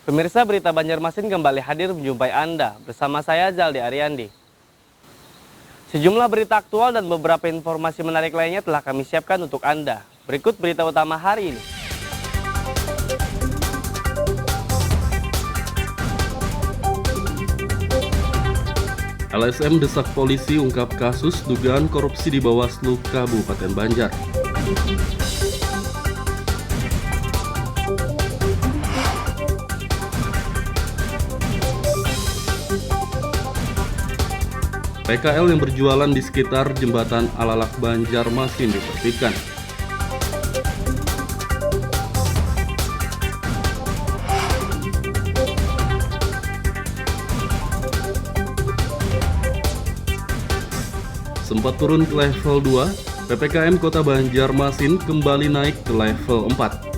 Pemirsa, berita Banjarmasin kembali hadir menjumpai Anda bersama saya Zaldi Ariandi. Sejumlah berita aktual dan beberapa informasi menarik lainnya telah kami siapkan untuk Anda. Berikut berita utama hari ini. LSM desak polisi ungkap kasus dugaan korupsi di Bawaslu Kabupaten Banjar. PKL yang berjualan di sekitar jembatan Alalak Banjarmasin ditertibkan. Sempat turun ke level 2, PPKM Kota Banjarmasin kembali naik ke level 4.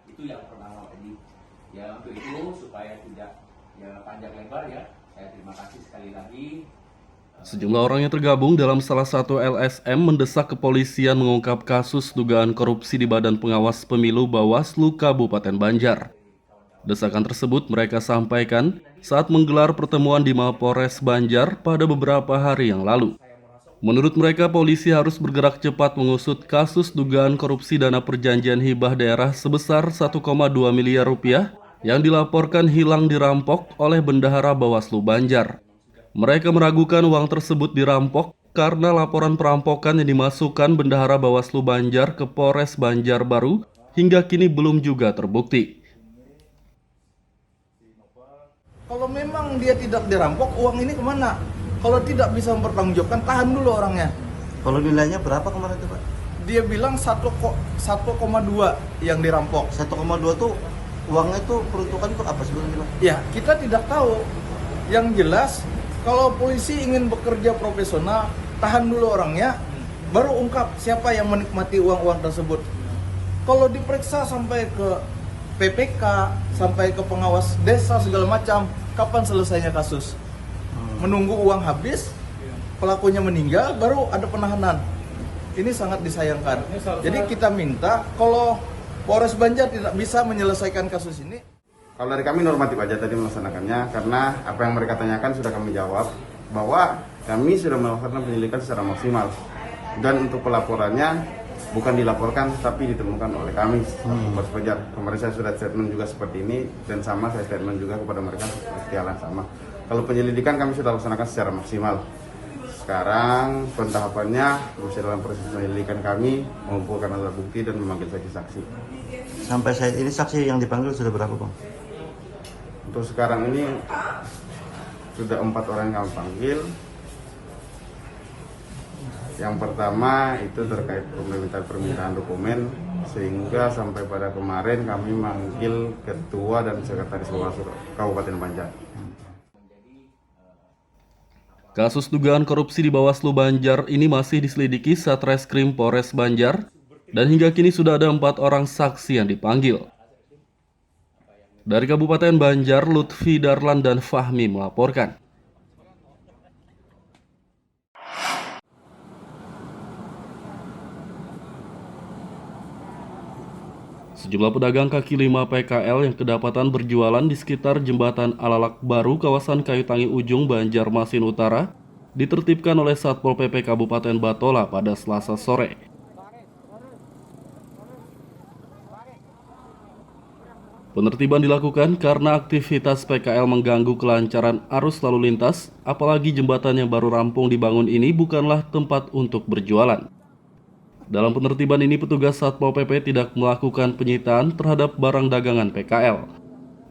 Itu yang pertama tadi. Ya, untuk itu supaya tidak panjang lebar ya. Saya terima kasih sekali lagi. Sejumlah orang yang tergabung dalam salah satu LSM mendesak kepolisian mengungkap kasus dugaan korupsi di Badan Pengawas Pemilu Bawaslu Kabupaten Banjar. Desakan tersebut mereka sampaikan saat menggelar pertemuan di Mapolres Banjar pada beberapa hari yang lalu. Menurut mereka, polisi harus bergerak cepat mengusut kasus dugaan korupsi dana perjanjian hibah daerah sebesar 1,2 miliar rupiah yang dilaporkan hilang dirampok oleh Bendahara Bawaslu Banjar. Mereka meragukan uang tersebut dirampok karena laporan perampokan yang dimasukkan Bendahara Bawaslu Banjar ke Polres Banjarbaru hingga kini belum juga terbukti. Kalau memang dia tidak dirampok, uang ini kemana? Kalau tidak bisa mempertanggungjawabkan, tahan dulu orangnya. Kalau nilainya berapa kemarin itu, Pak? Dia bilang 1,2 yang dirampok. 1,2 tuh uangnya tuh peruntukan untuk apa sebenarnya, Pak? Ya, kita tidak tahu. Yang jelas, kalau polisi ingin bekerja profesional, tahan dulu orangnya, baru ungkap siapa yang menikmati uang-uang tersebut. Kalau diperiksa sampai ke PPK, sampai ke pengawas desa segala macam, kapan selesainya kasus? Menunggu uang habis, pelakunya meninggal, baru ada penahanan. Ini sangat disayangkan. Jadi kita minta, kalau Polres Banjar tidak bisa menyelesaikan kasus ini. Kalau dari kami normatif aja tadi melaksanakannya, karena apa yang mereka tanyakan sudah kami jawab, bahwa kami sudah melakukan penyelidikan secara maksimal. Dan untuk pelaporannya, bukan dilaporkan, tapi ditemukan oleh kami, Polres Banjar. Kemarin saya sudah statement juga seperti ini, dan sama saya statement juga kepada mereka seperti hal yang sama. Kalau penyelidikan kami sudah laksanakan secara maksimal. Sekarang pentahapannya masih dalam proses penyelidikan kami, mengumpulkan alat bukti dan memanggil saksi-saksi. Sampai saat ini saksi yang dipanggil sudah berapa, Bang? Untuk sekarang ini sudah 4 orang yang kami panggil. Yang pertama itu terkait permintaan dokumen, sehingga sampai pada kemarin kami manggil ketua dan sekretaris Bawaslu Kabupaten Banjar. Kasus dugaan korupsi di Bawaslu Banjar ini masih diselidiki Satreskrim Polres Banjar dan hingga kini sudah ada 4 orang saksi yang dipanggil. Dari Kabupaten Banjar, Lutfi Darlan dan Fahmi melaporkan. Sejumlah pedagang kaki lima PKL yang kedapatan berjualan di sekitar jembatan Alalak Baru, kawasan Kayutangi Ujung, Banjarmasin Utara, ditertibkan oleh Satpol PP Kabupaten Batola pada Selasa sore. Penertiban dilakukan karena aktivitas PKL mengganggu kelancaran arus lalu lintas, apalagi jembatan yang baru rampung dibangun ini bukanlah tempat untuk berjualan. Dalam penertiban ini, petugas Satpol PP tidak melakukan penyitaan terhadap barang dagangan PKL.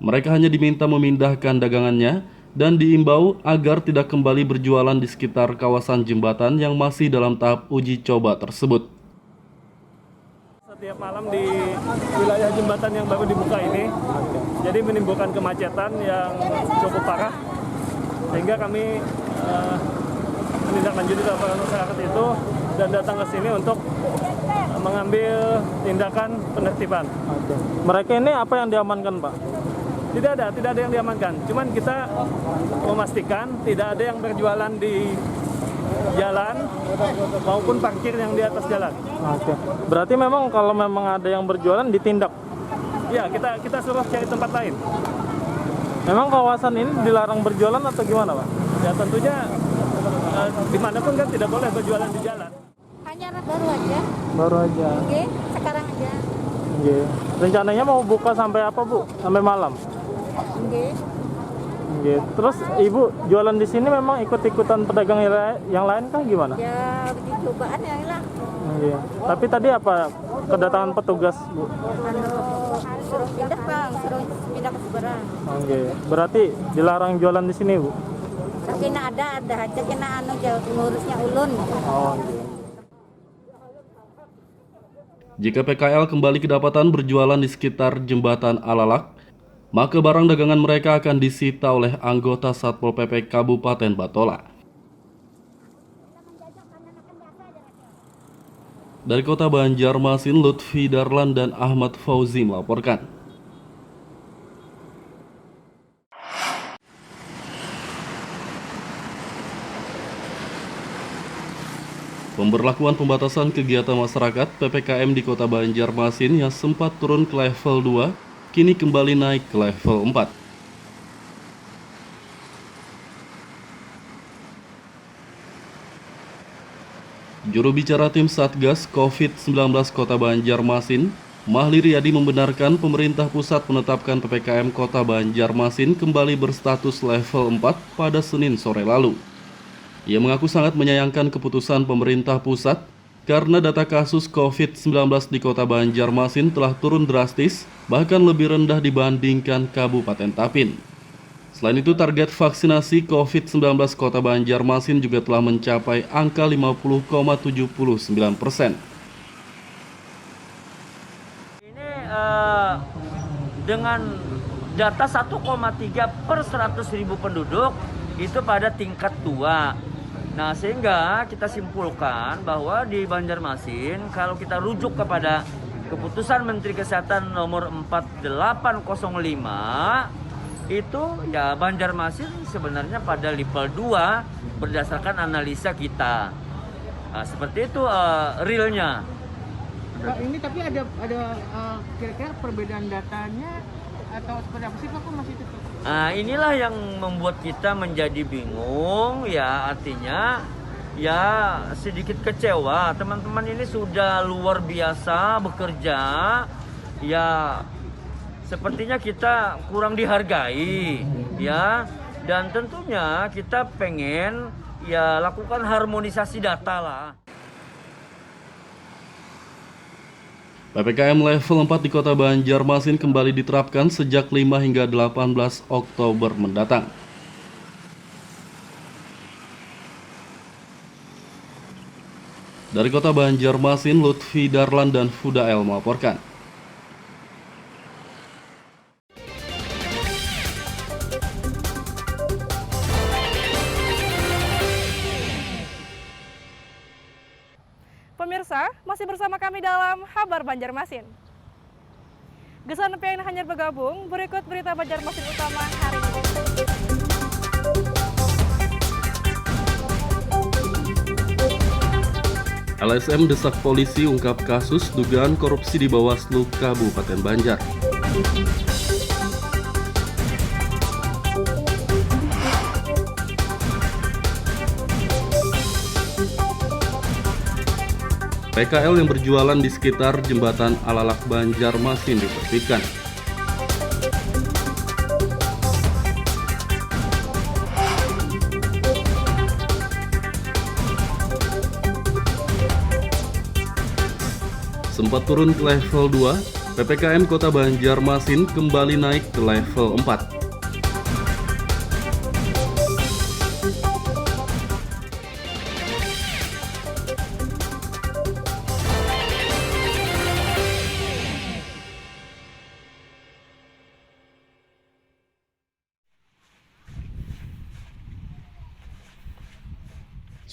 Mereka hanya diminta memindahkan dagangannya dan diimbau agar tidak kembali berjualan di sekitar kawasan jembatan yang masih dalam tahap uji coba tersebut. Setiap malam di wilayah jembatan yang baru dibuka ini, jadi menimbulkan kemacetan yang cukup parah, sehingga kami menindaklanjuti laporan masyarakat itu dan datang ke sini untuk mengambil tindakan penertiban. Mereka ini apa yang diamankan, Pak? Tidak ada yang diamankan. Cuman kita memastikan tidak ada yang berjualan di jalan maupun parkir yang di atas jalan. Oke. Berarti memang kalau memang ada yang berjualan ditindak. Ya, kita suruh cari tempat lain. Memang kawasan ini dilarang berjualan atau gimana, Pak? Ya tentunya dimanapun kan tidak boleh berjualan di jalan. Hanya baru aja. Baru aja. Oke, sekarang aja. Oke. Rencananya mau buka sampai apa, Bu? Sampai malam? Oke. Oke. Terus Ibu jualan di sini memang ikut-ikutan pedagang yang lain kah gimana? Ya, uji cobaan ya lah. Oke. Tapi tadi apa kedatangan petugas, Bu? Suruh pindah bang, suruh pindah ke seberang. Oke. Berarti dilarang jualan di sini, Bu? Kena ada aja kena jauh ngurusnya ulun. Oh, oke. Jika PKL kembali kedapatan berjualan di sekitar jembatan Alalak, maka barang dagangan mereka akan disita oleh anggota Satpol PP Kabupaten Batola. Dari kota Banjarmasin, Lutfi Darlan dan Ahmad Fauzi melaporkan. Pemberlakuan pembatasan kegiatan masyarakat PPKM di kota Banjarmasin yang sempat turun ke level 2, kini kembali naik ke level 4. Juru bicara tim Satgas COVID-19 Kota Banjarmasin, Mahli Riyadi membenarkan pemerintah pusat menetapkan PPKM Kota Banjarmasin kembali berstatus level 4 pada Senin sore lalu. Ia mengaku sangat menyayangkan keputusan pemerintah pusat karena data kasus COVID-19 di kota Banjarmasin telah turun drastis, bahkan lebih rendah dibandingkan Kabupaten Tapin. Selain itu, target vaksinasi COVID-19 kota Banjarmasin juga telah mencapai angka 50,79%. Ini dengan data 1,3 per 100.000 penduduk itu pada tingkat 2. Nah, sehingga kita simpulkan bahwa di Banjarmasin kalau kita rujuk kepada keputusan Menteri Kesehatan nomor 4805 itu ya Banjarmasin sebenarnya pada level 2 berdasarkan analisa kita. Nah, seperti itu realnya. Pak, ini tapi ada kira-kira perbedaan datanya atau seperti apa sih Pak, kok masih tetap? Nah, inilah yang membuat kita menjadi bingung ya, artinya ya sedikit kecewa. Teman-teman ini sudah luar biasa bekerja, ya sepertinya kita kurang dihargai ya, dan tentunya kita pengen ya lakukan harmonisasi data lah. PPKM level 4 di kota Banjarmasin kembali diterapkan sejak 5 hingga 18 Oktober mendatang. Dari kota Banjarmasin, Lutfi Darlan dan Fudael melaporkan. Pemirsa, masih bersama kami dalam Kabar Banjarmasin. Gesan yang hanya bergabung, berikut berita Banjarmasin utama hari ini. LSM desak polisi ungkap kasus dugaan korupsi di Bawaslu Kabupaten Banjar. PKL yang berjualan di sekitar jembatan Alalak Banjarmasin ditertibkan. Sempat turun ke level 2, PPKM Kota Banjarmasin kembali naik ke level 4.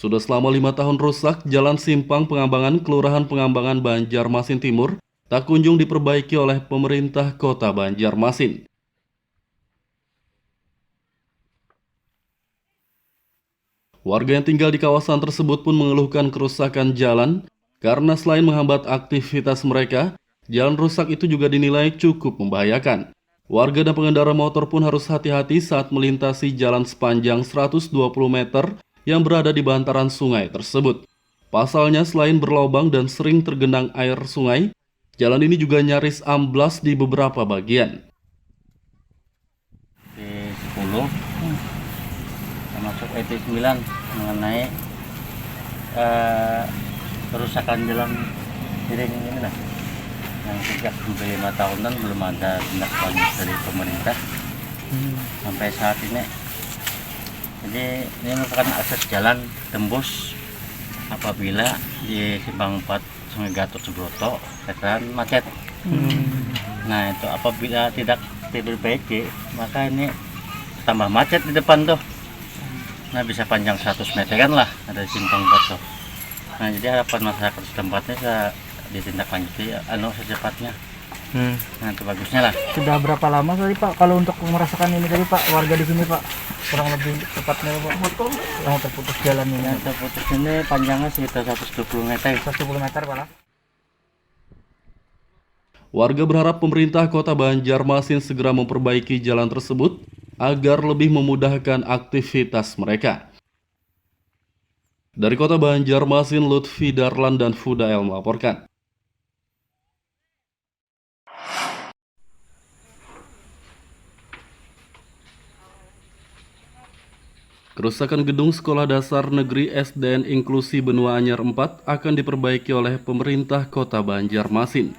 Sudah selama 5 tahun rusak, Jalan Simpang Pengambangan, Kelurahan Pengambangan, Banjarmasin Timur, tak kunjung diperbaiki oleh pemerintah kota Banjarmasin. Warga yang tinggal di kawasan tersebut pun mengeluhkan kerusakan jalan karena selain menghambat aktivitas mereka, jalan rusak itu juga dinilai cukup membahayakan. Warga dan pengendara motor pun harus hati-hati saat melintasi jalan sepanjang 120 meter yang berada di bantaran sungai tersebut. Pasalnya selain berlobang dan sering tergenang air sungai, jalan ini juga nyaris amblas di beberapa bagian. Di 10 termasuk ET9 mengenai kerusakan jalan piring ini lah, yang sejak 5 tahunan belum ada tindak lanjut dari pemerintah sampai saat ini. Jadi ini merupakan akses jalan tembus apabila di Simpang 4 Sungai Gatot Subroto keadaan macet. Nah itu apabila tidak diperbaiki maka ini tambah macet di depan tuh. Nah bisa panjang 100 meteran lah ada di Simpang 4 tuh. Nah jadi harapan masyarakat setempatnya bisa ditindaklanjuti secepatnya. Nah itu bagusnya lah. Sudah berapa lama tadi Pak kalau untuk merasakan ini tadi Pak, warga di sini Pak? Kurang lebih tepatnya Pak, yang terputus jalan ini. Terputus ini panjangnya sekitar 120 meter. 120 meter Pak. Warga berharap pemerintah Kota Banjarmasin segera memperbaiki jalan tersebut agar lebih memudahkan aktivitas mereka. Dari Kota Banjarmasin, Lutfi Darlan dan Fudael melaporkan. Kerusakan gedung Sekolah Dasar Negeri SDN Inklusi Benua Anyar 4 akan diperbaiki oleh pemerintah Kota Banjarmasin.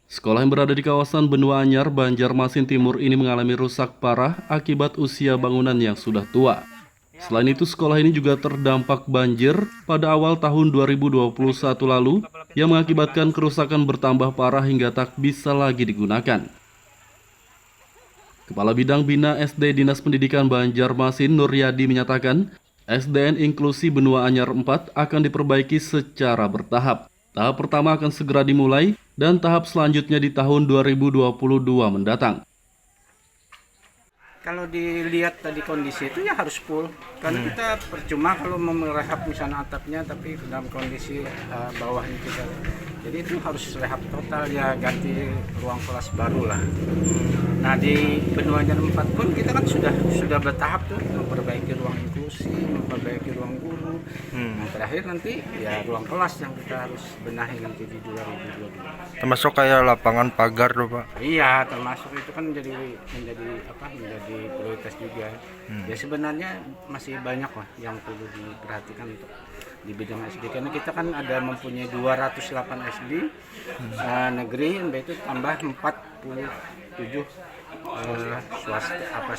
Sekolah yang berada di kawasan Benua Anyar, Banjarmasin Timur ini mengalami rusak parah akibat usia bangunan yang sudah tua. Selain itu, sekolah ini juga terdampak banjir pada awal tahun 2021 lalu yang mengakibatkan kerusakan bertambah parah hingga tak bisa lagi digunakan. Kepala Bidang Bina SD Dinas Pendidikan Banjarmasin Nuryadi menyatakan, SDN Inklusi Benua Anyar 4 akan diperbaiki secara bertahap. Tahap pertama akan segera dimulai dan tahap selanjutnya di tahun 2022 mendatang. Kalau dilihat tadi kondisi itu ya harus full, karena kita percuma kalau merehab misalnya atapnya tapi dalam kondisi bawahnya kita. Jadi itu harus rehab total ya, ganti ruang kelas baru lah. Nah di Benua Anyar 4 pun kita kan sudah bertahap tuh, memperbaiki ruang inklusi, memperbaiki ruang guru. Nah terakhir nanti ya ruang kelas yang kita harus benahi nanti di 2022. Termasuk kayak lapangan pagar tuh Pak? Iya, termasuk itu kan menjadi prioritas juga. Ya sebenarnya masih banyak lah yang perlu diperhatikan untuk di bidang SD, karena kita kan ada mempunyai 208 SD negeri, itu tambah 47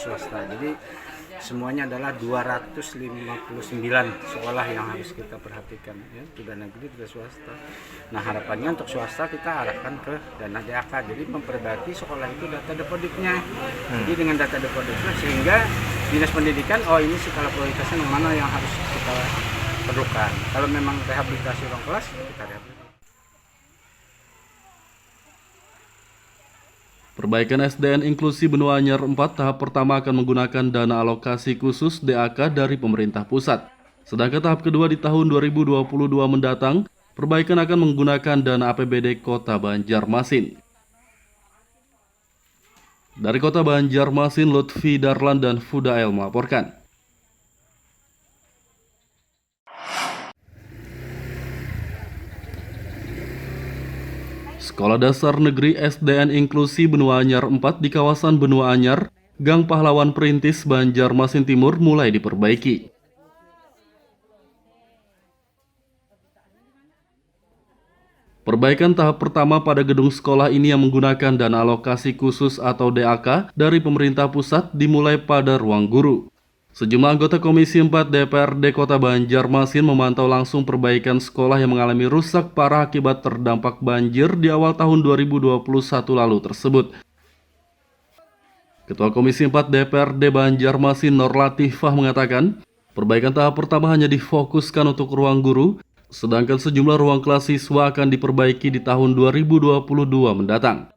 swasta. Jadi semuanya adalah 259 sekolah yang harus kita perhatikan, ya, sudah negeri, sudah swasta. Nah harapannya untuk swasta kita arahkan ke dana DAK, jadi memperbaiki sekolah itu data depodiknya. Jadi dengan data depodiknya sehingga Dinas Pendidikan, oh ini skala prioritasnya yang mana yang harus kita perlukan. Kalau memang rehabilitasi ruang kelas, kita rehabilitasi. Perbaikan SDN Inklusi Benua Anyar 4 tahap pertama akan menggunakan dana alokasi khusus DAK dari pemerintah pusat. Sedangkan tahap kedua di tahun 2022 mendatang, perbaikan akan menggunakan dana APBD Kota Banjarmasin. Dari Kota Banjarmasin, Lutfi Darlan dan Fudael melaporkan. Sekolah Dasar Negeri SDN Inklusi Benua Anyar 4 di kawasan Benua Anyar, Gang Pahlawan Perintis, Banjarmasin Timur mulai diperbaiki. Perbaikan tahap pertama pada gedung sekolah ini yang menggunakan dana alokasi khusus atau DAK dari pemerintah pusat dimulai pada ruang guru. Sejumlah anggota Komisi 4 DPRD Kota Banjarmasin memantau langsung perbaikan sekolah yang mengalami rusak parah akibat terdampak banjir di awal tahun 2021 lalu tersebut. Ketua Komisi 4 DPRD Banjarmasin Nur Latifah mengatakan, perbaikan tahap pertama hanya difokuskan untuk ruang guru, sedangkan sejumlah ruang kelas siswa akan diperbaiki di tahun 2022 mendatang.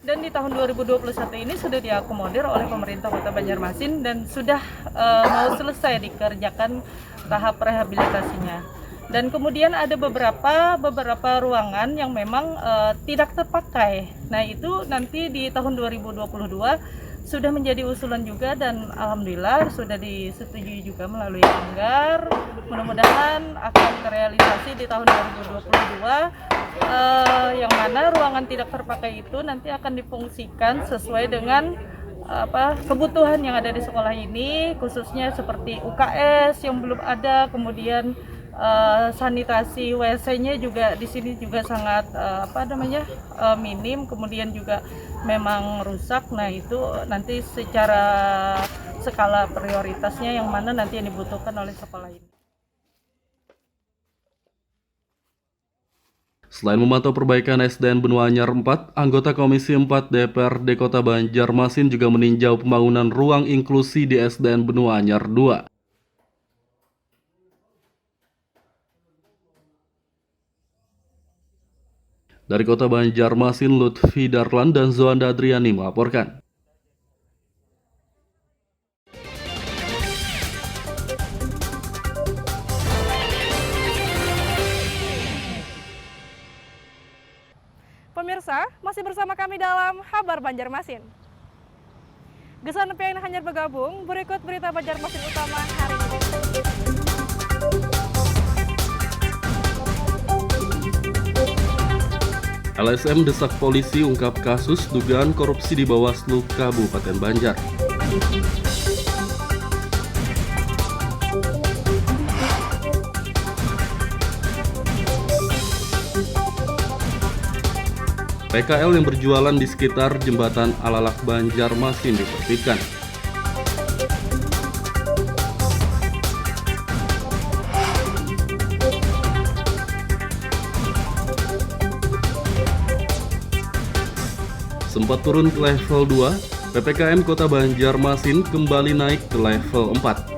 Dan di tahun 2021 ini sudah diakomodir oleh pemerintah Kota Banjarmasin dan sudah mau selesai dikerjakan tahap rehabilitasinya. Dan kemudian ada beberapa ruangan yang memang tidak terpakai. Nah, itu nanti di tahun 2022 sudah menjadi usulan juga dan alhamdulillah sudah disetujui juga melalui anggar. Mudah-mudahan akan terrealisasi di tahun 2022, yang mana ruangan tidak terpakai itu nanti akan difungsikan sesuai dengan kebutuhan yang ada di sekolah ini, khususnya seperti UKS yang belum ada, kemudian sanitasi WC-nya juga di sini juga sangat minim, kemudian juga memang rusak. Nah, itu nanti secara skala prioritasnya yang mana nanti yang dibutuhkan oleh sekolah ini. Selain memantau perbaikan SDN Benua Anyar 4, anggota Komisi 4 DPRD Kota Banjarmasin juga meninjau pembangunan ruang inklusi di SDN Benua Anyar 2. Dari Kota Banjarmasin, Lutfi Darlan dan Zoanda Adriani melaporkan. Pemirsa, masih bersama kami dalam Kabar Banjarmasin. Gesan yang hanya bergabung, berikut berita Banjarmasin utama hari ini. LSM desak polisi ungkap kasus dugaan korupsi di Bawaslu Kabupaten Banjar. PKL yang berjualan di sekitar jembatan Alalak Banjarmasin ditertibkan. Sempat turun ke level 2, PPKM Kota Banjarmasin kembali naik ke level 4.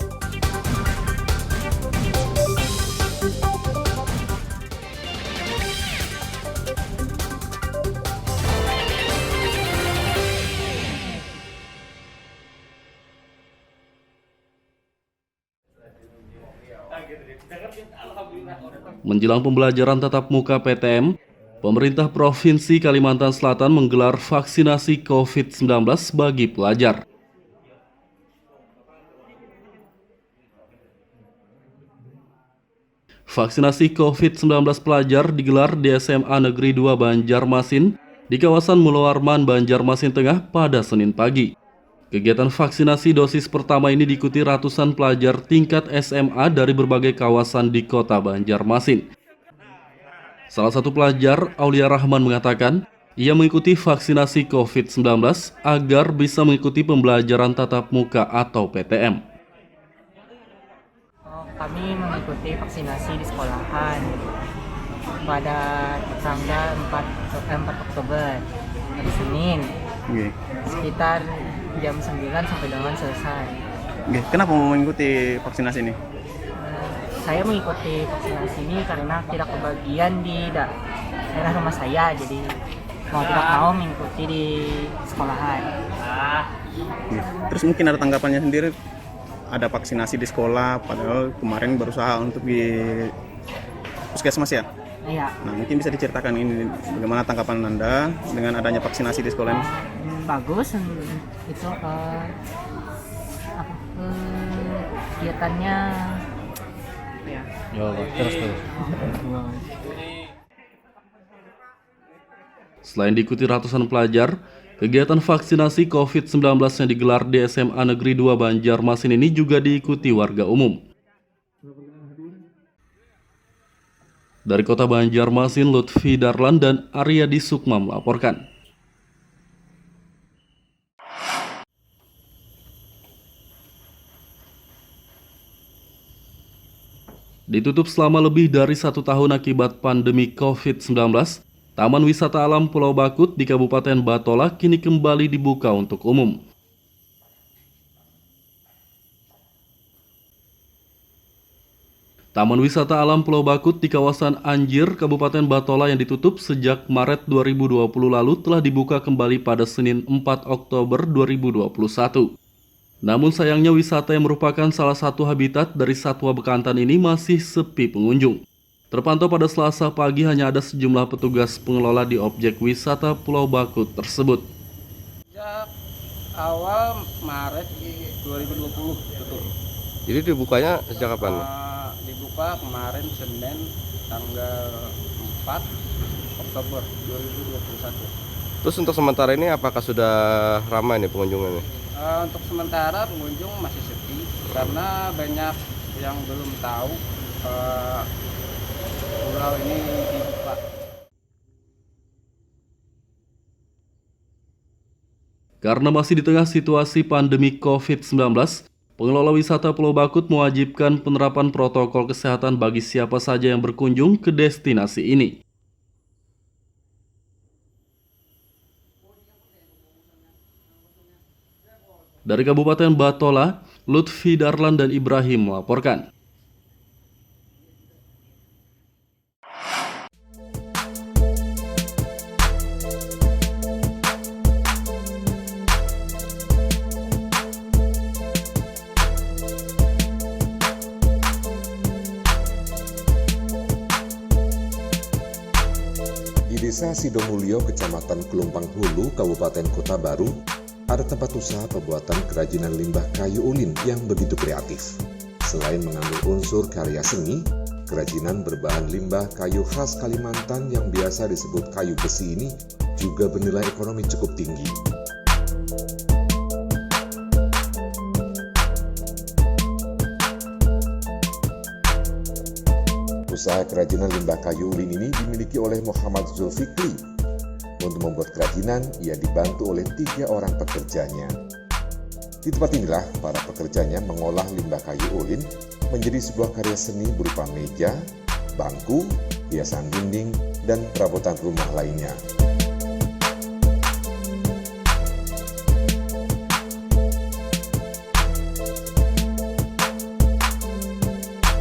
Menjelang pembelajaran tatap muka PTM, pemerintah Provinsi Kalimantan Selatan menggelar vaksinasi COVID-19 bagi pelajar. Vaksinasi COVID-19 pelajar digelar di SMA Negeri 2 Banjarmasin di kawasan Mulawarman, Banjarmasin Tengah pada Senin pagi. Kegiatan vaksinasi dosis pertama ini diikuti ratusan pelajar tingkat SMA dari berbagai kawasan di Kota Banjarmasin. Salah satu pelajar, Aulia Rahman, mengatakan ia mengikuti vaksinasi COVID-19 agar bisa mengikuti pembelajaran tatap muka atau PTM. Kami mengikuti vaksinasi di sekolahan pada tanggal 4 Oktober, hari Senin, sekitar jam 9 sampai dengan selesai. Kenapa mau mengikuti vaksinasi ini? Saya mengikuti vaksinasi ini karena tidak kebagian di daerah rumah saya, jadi mau tidak mau mengikuti di sekolahan. Terus mungkin ada tanggapannya sendiri, ada vaksinasi di sekolah, padahal kemarin berusaha untuk di puskesmas ya? Iya. Nah, mungkin bisa diceritakan ini bagaimana tanggapan Anda dengan adanya vaksinasi di sekolah ini? Bagus, itu kegiatannya. Selain diikuti ratusan pelajar, kegiatan vaksinasi COVID-19 yang digelar di SMA Negeri 2 Banjarmasin ini juga diikuti warga umum. Dari Kota Banjarmasin, Lutfi Darlan dan Aryadi Sukma melaporkan. Ditutup selama lebih dari 1 tahun akibat pandemi COVID-19, Taman Wisata Alam Pulau Bakut di Kabupaten Batola kini kembali dibuka untuk umum. Taman Wisata Alam Pulau Bakut di kawasan Anjir, Kabupaten Batola yang ditutup sejak Maret 2020 lalu telah dibuka kembali pada Senin 4 Oktober 2021. Namun sayangnya wisata yang merupakan salah satu habitat dari satwa bekantan ini masih sepi pengunjung. Terpantau pada Selasa pagi hanya ada sejumlah petugas pengelola di objek wisata Pulau Bakut tersebut. Sejak awal Maret 2020 tutup. Jadi dibukanya sejak kapan? Dibuka kemarin Senin tanggal 4 Oktober 2021. Terus untuk sementara ini apakah sudah ramai nih pengunjungnya? Untuk sementara pengunjung masih sepi karena banyak yang belum tahu pulau ini dibuka. Karena masih di tengah situasi pandemi COVID-19, pengelola wisata Pulau Bakut mewajibkan penerapan protokol kesehatan bagi siapa saja yang berkunjung ke destinasi ini. Dari Kabupaten Batola, Lutfi Darlan dan Ibrahim melaporkan. Di Desa Sidomulyo, Kecamatan Kelumpang Hulu, Kabupaten Kota Baru, ada tempat usaha pembuatan kerajinan limbah kayu ulin yang begitu kreatif. Selain mengambil unsur karya seni, kerajinan berbahan limbah kayu khas Kalimantan yang biasa disebut kayu besi ini juga bernilai ekonomi cukup tinggi. Usaha kerajinan limbah kayu ulin ini dimiliki oleh Muhammad Zulfikri. Untuk membuat kerajinan, ia dibantu oleh 3 orang pekerjanya. Di tempat inilah para pekerjanya mengolah limbah kayu ulin menjadi sebuah karya seni berupa meja, bangku, hiasan dinding, dan perabotan rumah lainnya.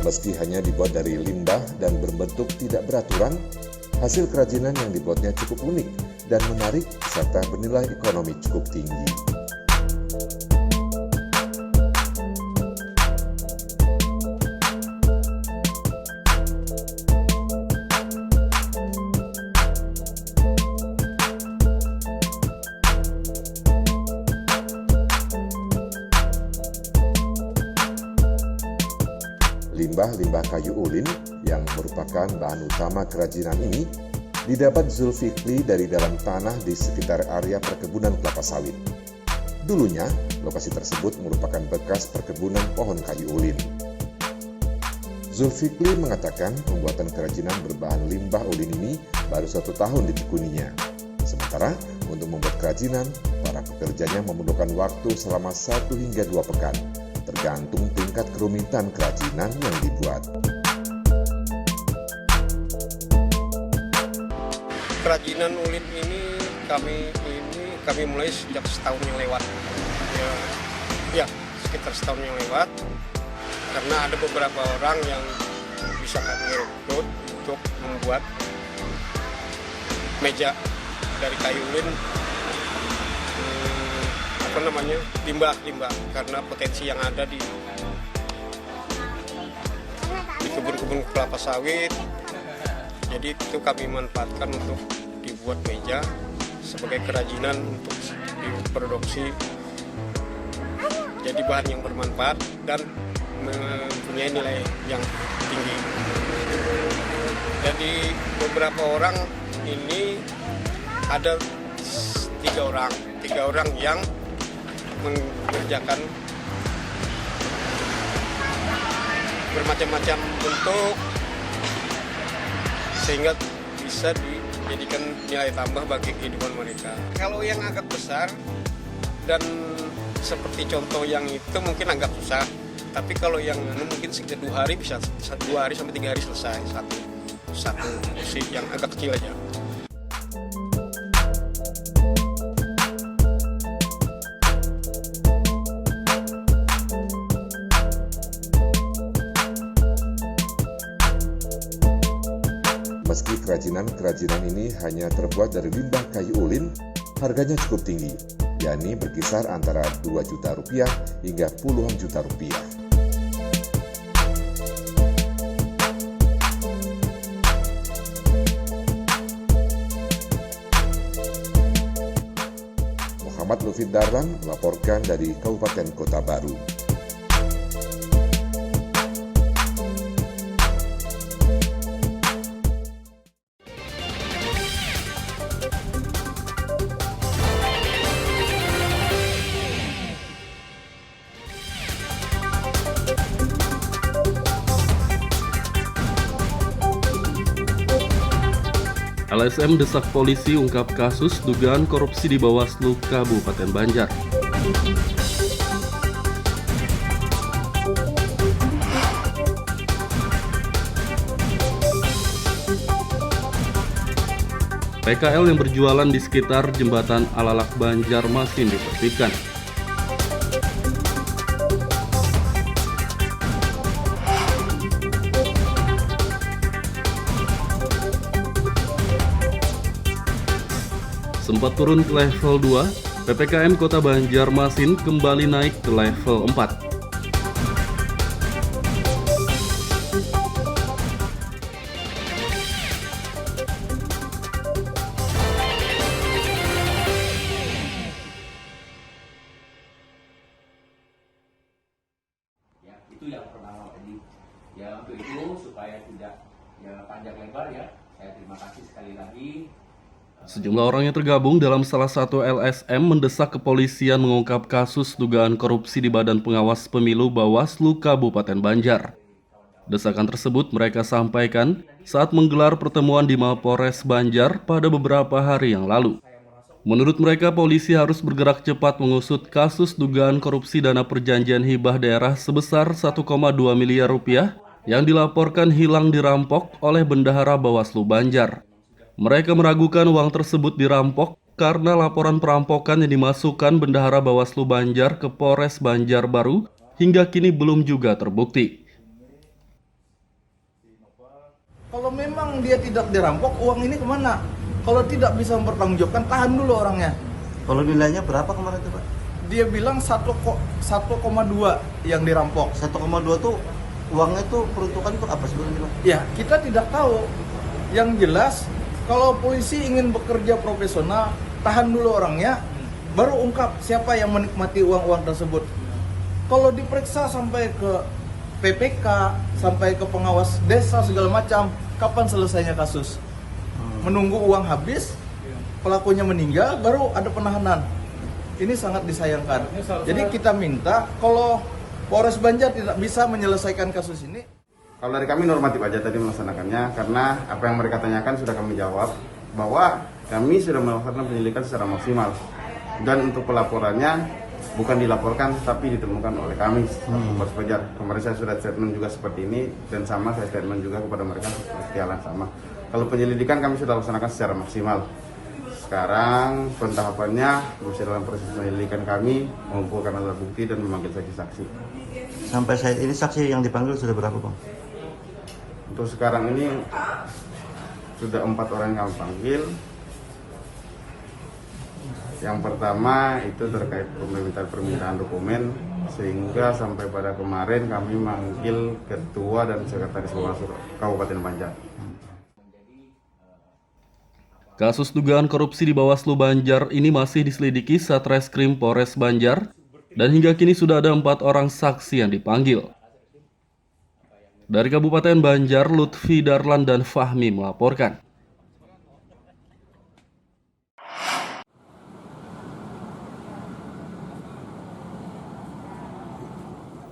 Meski hanya dibuat dari limbah dan berbentuk tidak beraturan, hasil kerajinan yang dibuatnya cukup unik dan menarik serta bernilai ekonomi cukup tinggi. Limbah kayu ulin yang merupakan bahan utama kerajinan ini didapat Zulfikri dari dalam tanah di sekitar area perkebunan kelapa sawit. Dulunya, lokasi tersebut merupakan bekas perkebunan pohon kayu ulin. Zulfikri mengatakan pembuatan kerajinan berbahan limbah ulin ini baru 1 tahun ditekuninya. Sementara untuk membuat kerajinan, para pekerjanya memerlukan waktu selama 1 hingga 2 pekan, tergantung tingkat kerumitan kerajinan yang dibuat. Kerajinan ulin ini kami mulai sejak setahun yang lewat. Ya, sekitar setahun yang lewat. Karena ada beberapa orang yang bisa kami rekrut untuk membuat meja dari kayu ulin, limbah, karena potensi yang ada di kebun-kebun kelapa sawit. Jadi itu kami manfaatkan untuk dibuat meja sebagai kerajinan untuk diproduksi. Jadi bahan yang bermanfaat dan mempunyai nilai yang tinggi. Jadi beberapa orang ini ada 3 orang yang mengerjakan bermacam-macam bentuk sehingga bisa dijadikan nilai tambah bagi kehidupan mereka. Kalau yang agak besar dan seperti contoh yang itu mungkin agak susah, tapi kalau yang mungkin sekitar 2 hari bisa 2 hari sampai 3 hari selesai satu kursi yang agak kecil aja. kerajinan ini hanya terbuat dari limbah kayu ulin, harganya cukup tinggi, yakni berkisar antara 2 juta rupiah hingga puluhan juta rupiah. Muhammad Lutfi Darlan melaporkan dari Kabupaten Kota Baru. LSM desak polisi ungkap kasus dugaan korupsi di Bawaslu Kabupaten Banjar. PKL yang berjualan di sekitar jembatan Alalak Banjarmasin ditertibkan. Sempat turun ke level 2, PPKM Kota Banjarmasin kembali naik ke level 4. Ya, itu yang pertama tadi. Ya, untuk itu supaya tidak panjang lebar ya, saya terima kasih sekali lagi. Sejumlah orang yang tergabung dalam salah satu LSM mendesak kepolisian mengungkap kasus dugaan korupsi di Badan Pengawas Pemilu Bawaslu Kabupaten Banjar. Desakan tersebut mereka sampaikan saat menggelar pertemuan di Mapolres Banjar pada beberapa hari yang lalu. Menurut mereka, polisi harus bergerak cepat mengusut kasus dugaan korupsi dana perjanjian hibah daerah sebesar 1,2 miliar rupiah yang dilaporkan hilang dirampok oleh Bendahara Bawaslu Banjar. Mereka meragukan uang tersebut dirampok karena laporan perampokan yang dimasukkan Bendahara Bawaslu Banjar ke Polres Banjarbaru hingga kini belum juga terbukti. Kalau memang dia tidak dirampok, uang ini kemana? Kalau tidak bisa mempertanggungjawabkan, tahan dulu orangnya. Kalau nilainya berapa kemarin itu, Pak? Dia bilang 1,2 yang dirampok. 1,2 tuh uangnya tuh peruntukan untuk apa sebenarnya, Pak? Ya, kita tidak tahu. Yang jelas, kalau polisi ingin bekerja profesional, tahan dulu orangnya, baru ungkap siapa yang menikmati uang-uang tersebut. Kalau diperiksa sampai ke PPK, sampai ke pengawas desa segala macam, kapan selesainya kasus? Menunggu uang habis, pelakunya meninggal, baru ada penahanan. Ini sangat disayangkan. Jadi kita minta, kalau Polres Banjar tidak bisa menyelesaikan kasus ini, Kalau dari kami normatif aja tadi melaksanakannya, karena apa yang mereka tanyakan sudah kami jawab, bahwa kami sudah melakukan penyelidikan secara maksimal. Dan untuk pelaporannya bukan dilaporkan tapi ditemukan oleh kami, Polres Banjar. Kemarin saya sudah statement juga seperti ini, dan sama saya statement juga kepada mereka seperti hal yang sama. Kalau penyelidikan kami sudah laksanakan secara maksimal. Sekarang pentahapannya masih dalam proses penyelidikan kami, mengumpulkan alat bukti dan memanggil saksi-saksi. Sampai saat ini saksi yang dipanggil sudah berapa, Bang? Untuk sekarang ini sudah 4 orang yang kami panggil. Yang pertama itu terkait permintaan dokumen, sehingga sampai pada kemarin kami manggil ketua dan sekretaris Bawaslu Kabupaten Banjar. Kasus dugaan korupsi di Bawaslu Banjar ini masih diselidiki Satreskrim Polres Banjar, dan hingga kini sudah ada 4 orang saksi yang dipanggil. Dari Kabupaten Banjar, Lutfi Darlan dan Fahmi melaporkan.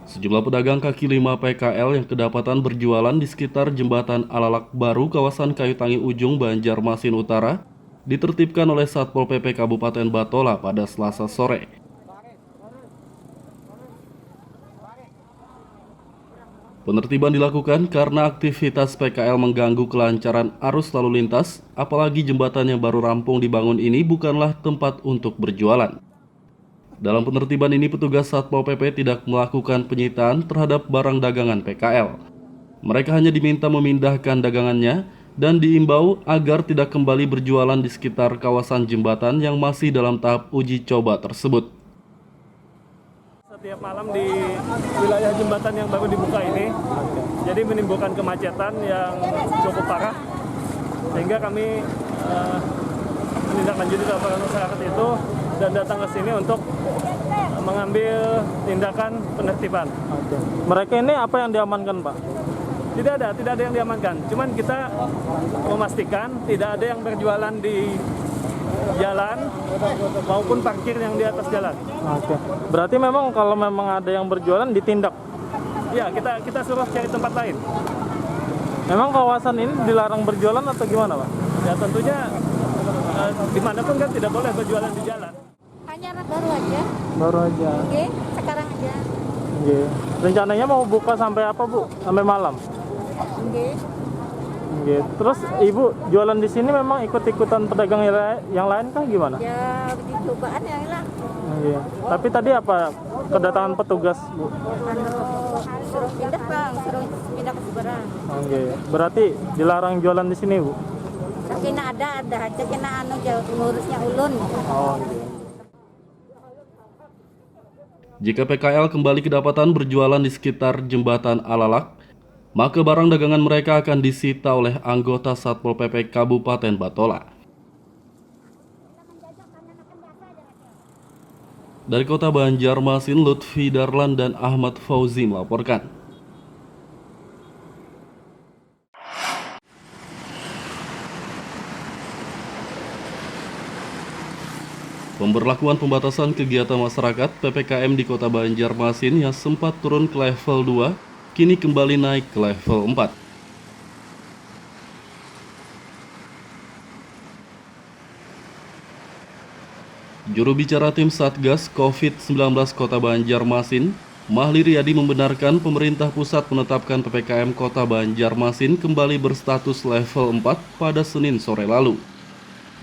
Sejumlah pedagang kaki lima PKL yang kedapatan berjualan di sekitar jembatan Alalak Baru, kawasan Kayu Tangi Ujung, Banjarmasin Utara, ditertibkan oleh Satpol PP Kabupaten Batola pada Selasa sore. Penertiban dilakukan karena aktivitas PKL mengganggu kelancaran arus lalu lintas, apalagi jembatan yang baru rampung dibangun ini bukanlah tempat untuk berjualan. Dalam penertiban ini, petugas Satpol PP tidak melakukan penyitaan terhadap barang dagangan PKL. Mereka hanya diminta memindahkan dagangannya dan diimbau agar tidak kembali berjualan di sekitar kawasan jembatan yang masih dalam tahap uji coba tersebut. Setiap malam di wilayah jembatan yang baru dibuka ini, jadi menimbulkan kemacetan yang cukup parah, sehingga kami menindaklanjuti laporan masyarakat itu dan datang ke sini untuk mengambil tindakan penertiban. Mereka ini apa yang diamankan, Pak? Tidak ada yang diamankan. Cuman kita memastikan tidak ada yang berjualan di jalan maupun parkir yang di atas jalan. Oke. Berarti memang kalau memang ada yang berjualan ditindak? Ya, kita suruh cari tempat lain. Memang kawasan ini dilarang berjualan atau gimana, Pak? Ya tentunya dimanapun kan tidak boleh berjualan di jalan. Hanya baru aja. Baru aja. Oke, sekarang aja. Oke. Rencananya mau buka sampai apa, Bu? Sampai malam? Oke. Oke. Terus Ibu jualan di sini memang ikut-ikutan pedagang yang lain kah gimana? Ya, uji cobaan ya lah. Oke. Tapi tadi apa kedatangan petugas, Bu? Suruh pindah, Bang. Suruh pindah ke seberang. Oke. Berarti dilarang jualan di sini, Bu? Kena ada aja kena ngurusnya ulun. Oh, oke. Jika PKL kembali kedapatan berjualan di sekitar jembatan Alalak, maka barang dagangan mereka akan disita oleh anggota Satpol PP Kabupaten Batola. Dari Kota Banjarmasin, Lutfi Darlan dan Ahmad Fauzi melaporkan. Pemberlakuan pembatasan kegiatan masyarakat PPKM di Kota Banjarmasin yang sempat turun ke level 2, kini kembali naik ke level 4. Juru bicara tim Satgas COVID-19 Kota Banjarmasin, Mahli Riyadi membenarkan pemerintah pusat menetapkan PPKM Kota Banjarmasin kembali berstatus level 4 pada Senin sore lalu.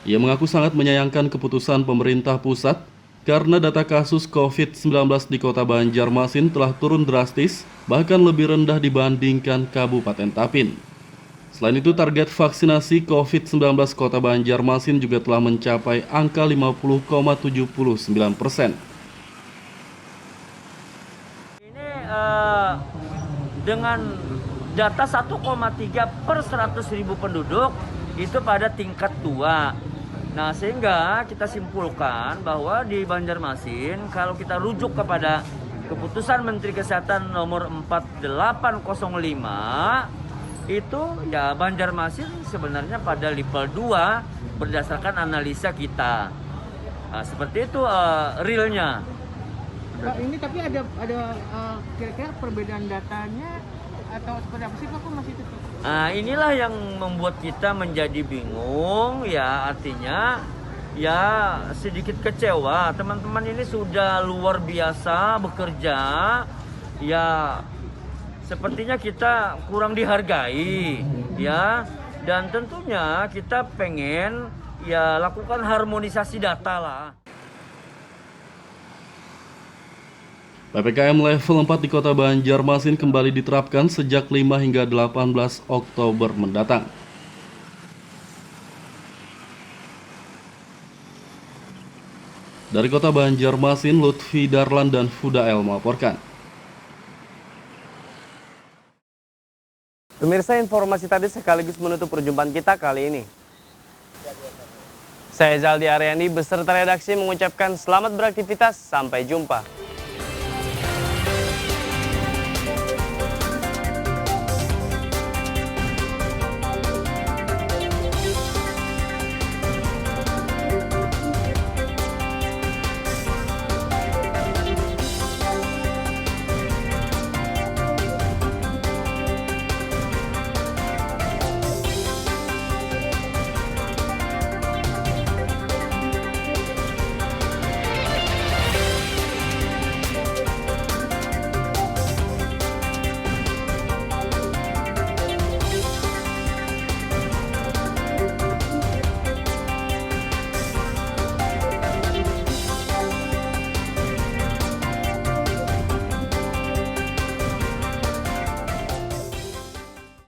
Ia mengaku sangat menyayangkan keputusan pemerintah pusat karena data kasus COVID-19 di Kota Banjarmasin telah turun drastis, bahkan lebih rendah dibandingkan Kabupaten Tapin. Selain itu, target vaksinasi COVID-19 Kota Banjarmasin juga telah mencapai angka 50,79%. Ini dengan data 1,3 per 100.000 penduduk itu pada tingkat 2. Nah, sehingga kita simpulkan bahwa di Banjarmasin kalau kita rujuk kepada keputusan Menteri Kesehatan nomor 4805 itu ya Banjarmasin sebenarnya pada level 2 berdasarkan analisa kita. Nah, seperti itu realnya. Pak, ini tapi ada kira-kira perbedaan datanya atau seperti apa sih, Pak? Kok masih tetap? Nah, inilah yang membuat kita menjadi bingung, ya artinya ya sedikit kecewa. Teman-teman ini sudah luar biasa bekerja, ya sepertinya kita kurang dihargai, ya. Dan tentunya kita pengen ya lakukan harmonisasi data lah. PPKM level 4 di Kota Banjarmasin kembali diterapkan sejak 5 hingga 18 Oktober mendatang. Dari Kota Banjarmasin, Lutfi Darlan dan Fudael melaporkan. Pemirsa, informasi tadi sekaligus menutup perjumpaan kita kali ini. Saya Zaldi Aryani beserta redaksi mengucapkan selamat beraktivitas, sampai jumpa.